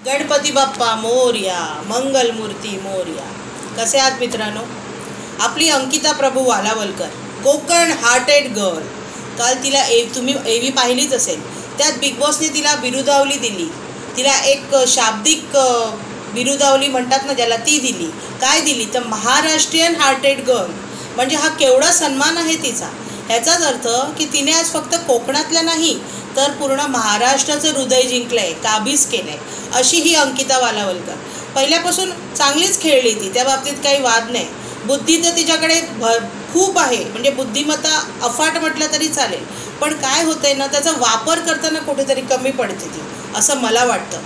गणपती बाप्पा मोरया, मंगलमूर्ती मोरया. कसे आहात मित्रांनो? आपली अंकिता प्रभू वालावलकर, कोकण हार्टेड गर्ल. काल तिला तुम्ही एव्ही पाहिलीच असेल. त्यात बिग बॉसने तिला बिरुदावली दिली. तिला एक शाब्दिक बिरुदावली म्हणतात ना ज्याला, ती दिली. काय दिली तर महाराष्ट्रीयन हार्टेड गर्ल. म्हणजे हा केवढा सन्मान आहे तिचा. ह्याचाच अर्थ की तिने आज फक्त कोकणातल्या नाही तर पूर्ण महाराष्ट्राचं हृदय जिंकलं आहे, काबीज केलं आहे. अशी ही अंकिता वालावलकर. पहिल्यापासून चांगलीच खेळली ती, त्या बाबतीत काही वाद नाही. बुद्धी तर तिच्याकडे खूप आहे, म्हणजे बुद्धिमत्ता अफाट म्हटलं तरी चालेल. पण काय होतंय ना, त्याचा वापर करताना कुठेतरी कमी पडते ती, असं मला वाटतं.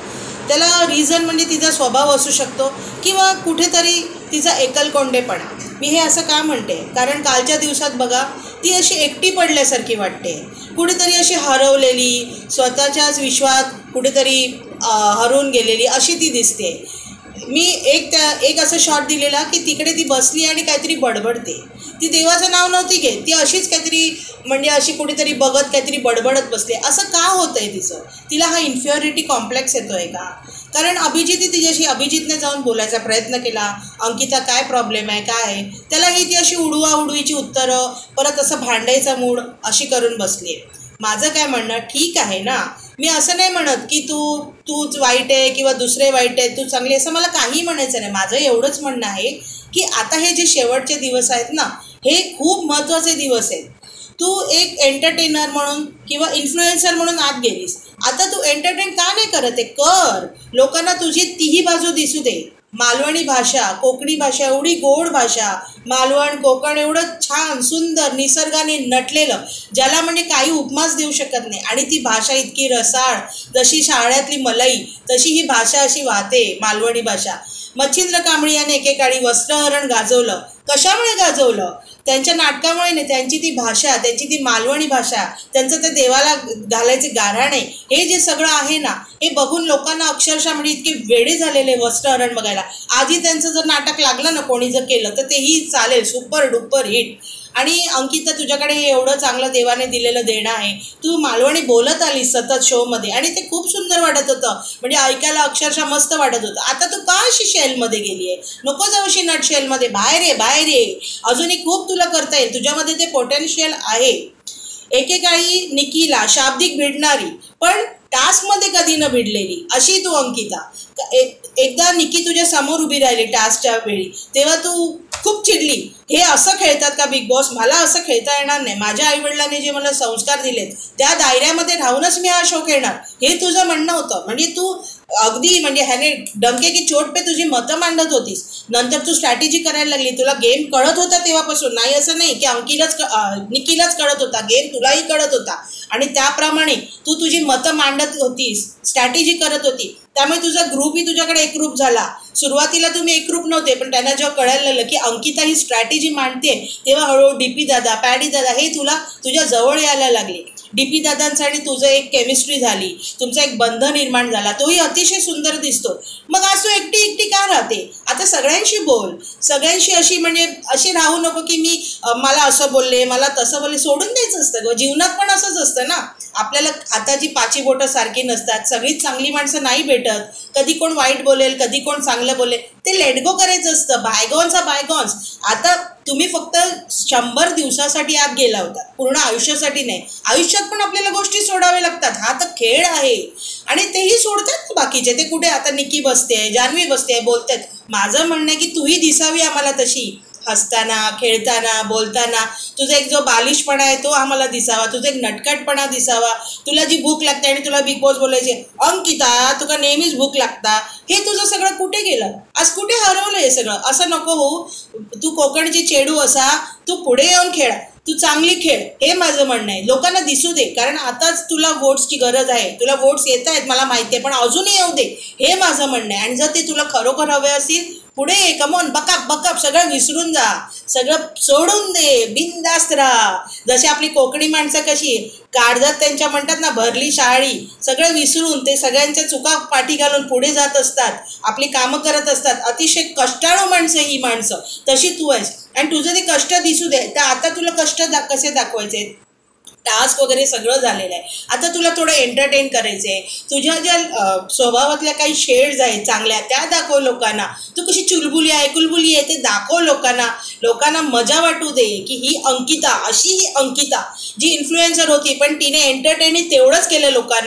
त्याला रिझन म्हणजे तिचा स्वभाव असू शकतो किंवा कुठेतरी तिचा एकलकोंडेपणा. मी हे असं का म्हणते, कारण कालच्या दिवसात बघा ती अशी एकटी पडल्यासारखी वाटते, कुठेतरी अशी हरवलेली, स्वतःच्याच विश्वात कुठेतरी हरवून गेलेली अशी ती दिसते. मी एक असं शॉट दिलेला की तिकडे ती बसली आणि काहीतरी बडबडते. ती देवाचं नाव नव्हती घेत, ती अशीच काहीतरी म्हणजे अशी कुठेतरी बघत काहीतरी बडबडत बसले. असं का होतं आहे तिचं? तिला हा इन्फिरिटी कॉम्प्लेक्स येतो आहे का? कारण अभिजितने जाऊन बोलायचा प्रयत्न केला, अंकिता काय प्रॉब्लेम आहे काय आहे, त्यालाही ती अशी उडवाउडवीची उत्तरं, परत असं भांडायचा मूड अशी करून बसली आहे. माझं काय म्हणणं, ठीक आहे ना, मी असं नाही म्हणत की तूच वाईट आहे किंवा दुसरे वाईट आहे, तू चांगली, असं मला काही म्हणायचं नाही. माझं एवढंच म्हणणं आहे की आता हे जे शेवटचे दिवस आहेत ना, हे खूप महत्त्वाचे दिवस आहेत. तू एक एंटरटेनर म्हणून किंवा इन्फ्लुएन्सर म्हणून आत गेलीस, आता तू एंटरटेन का नाही करत आहे? कर, लोकांना तुझी तीही बाजू दिसू दे. मालवणी भाषा, कोकणी भाषा, एवढी गोड भाषा, मालवण कोकण एवढं छान सुंदर निसर्गाने नटलेलं, ज्याला म्हणजे काही उपमाच देऊ शकत नाही. आणि ती भाषा इतकी रसाळ, जशी शाळेतली मलाई तशी ही भाषा अशी वाहते, मालवणी भाषा. मच्छिंद्र कांबळी याने एकेकाळी वस्त्रहरण गाजवलं. कशामुळे गाजवलं? त्यांच्या नाटकामुळे नाही, त्यांची ती भाषा, त्यांची ती मालवणी भाषा, त्यांचं ते देवाला घालायचे गाऱ्हाणे, हे जे सगळं आहे ना, हे बघून लोकांना अक्षरशः म्हणजे इतके वेडे झालेले वस्त्रहरण बघायला. आधी त्यांचं जर नाटक लागलं ना, कोणी जर केलं तर तेही चालेल, सुपर डुपर हिट. आणि अंकिता, तुझ्याकडे हे एवढं चांगलं देवाने दिलेलं देणं आहे, तू मालवणी बोलत आली सतत शोमध्ये आणि ते खूप सुंदर वाटत होतं, म्हणजे ऐकायला अक्षरशः मस्त वाटत होतं. आता तू का अशी शेलमध्ये गेली आहे? नको जाऊशी नट शेलमध्ये, बाहेर ये. अजूनही खूप तुला करता येईल, तुझ्यामध्ये ते पोटेन्शियल आहे. एकेकाळी निकीला शाब्दिक भिडणारी पण टास्कमध्ये कधी न भिडलेली अशी तू अंकिता. एकदा निकी तुझ्या समोर उभी राहिली टास्कच्या वेळी, तेव्हा तू खूप चिडली. हे असं खेळतात का बिग बॉस? मला असं खेळता येणार नाही. माझ्या आईवडिलांनी जे मला संस्कार दिलेत त्या दायऱ्यामध्ये राहूनच मी हा शो खेळणार, हे तुझं म्हणणं होतं. म्हणजे तू अगदी म्हणजे ह्याने डंके की चोट पे तुझी मतं मांडत होतीस. नंतर तू स्ट्रॅटेजी करायला लागली. तुला गेम कळत होता तेव्हापासून, नाही असं नाही की निकीलाच कळत होता, गेम तुलाही कळत होता. आणि त्याप्रमाणे तू तुझी मतं मांडत होतीस, स्ट्रॅटेजी करत होती. त्यामुळे तुझा ग्रुपही तुझ्याकडे एकरूप झाला. सुरुवातीला तुम्ही एकरूप नव्हते, पण त्यांना जेव्हा कळायला लागलं की अंकिता ही स्ट्रॅटेजी मांडते, तेव्हा हळूहळू डीपी दादा, पॅडी दादा हे तुझ्या जवळ यायला लागले. डीपी दादांसाठी तुझं एक केमिस्ट्री झाली, तुमचा एक बंध निर्माण झाला, तोही अतिशय सुंदर दिसतो. मग आज तू एकटी का राहते? आता सगळ्यांशी बोल, सगळ्यांशी अशी म्हणजे अशी राहू नको की मला असं बोलले, मला तसं बोलले. सोडून द्यायचं असतं ग. जीवनात पण असंच असतं ना, आपल्याला हाताची पाची बोटं सारखी नसतात, सगळीच चांगली माणसं नाही भेटत. कधी कोण वाईट बोलेल, कधी कोण चांगलं बोलेल, ते लेट गो करायचं असतं. Bygones are bygones. आता तुम्ही फक्त 100 दिवसासाठी आत गेला होता, पूर्ण आयुष्यासाठी नाही. आयुष्यात पण आपल्याला गोष्टी सोडाव्या लागतात, हा तर खेळ आहे. आणि तेही सोडतात बाकीचे. ते कुठे आता निकी बसते, जान्हवी बसते, बोलतात. माझं म्हणणं आहे की तूही दिसावी आम्हाला तशी, हसताना, खेळताना, बोलताना. तुझा एक जो बालिशपणा आहे तो आम्हाला दिसावा, तुझा एक नटखटपणा दिसावा. तुला जी भूक लागते आणि तुला बिग बॉस बोलायचे, अंकिता तुला नेहमीच भूक लागता, हे तुझं सगळं कुठे गेलं? आज कुठे हरवलं हे सगळं? असं नको होऊ. तू कोकणची चेडू असा, तू पुढे येऊन खेळ, तू चांगली खेळ, हे माझं म्हणणं आहे. लोकांना दिसू दे, कारण आताच तुला वोट्सची गरज आहे. तुला वोट्स येत आहेत मला माहिती आहे, पण अजूनही येऊ दे, हे माझं म्हणणं आहे. आणि जर ते तुला खरोखर हवे असतील, पुढे ये, कमॉन, बकाप सगळं विसरून जा, सगळं सोडून दे, बिनधास्त राहा. जशी आपली कोकणी माणसं कशी काळजात त्यांच्या म्हणतात ना भरली शाळी, सगळं विसरून ते सगळ्यांच्या चुका पाठी घालून पुढे जात असतात, आपली कामं करत असतात. अतिशय कष्टाळू माणसं ही माणसं, तशी तू आहेस. आणि तुझं ते कष्ट दिसू दे. तर आता तुला कष्ट कसे दाखवायचे? टास्क वगैरे सगळं झालेलं आहे. आता तुला थोडं एंटरटेन करायचं आहे. तुझ्या ज्या स्वभावातल्या काही शेड्स आहेत चांगल्या त्या दाखव लोकांना. तू कशी चुलबुली आहे कुलबुली आहे ते दाखव लोकांना. लोकांना मजा वाटू दे की ही अंकिता, अशी ही अंकिता जी इन्फ्लुएन्सर होती पण तिने एंटरटेनिंग तेवढंच केलं लोकांना.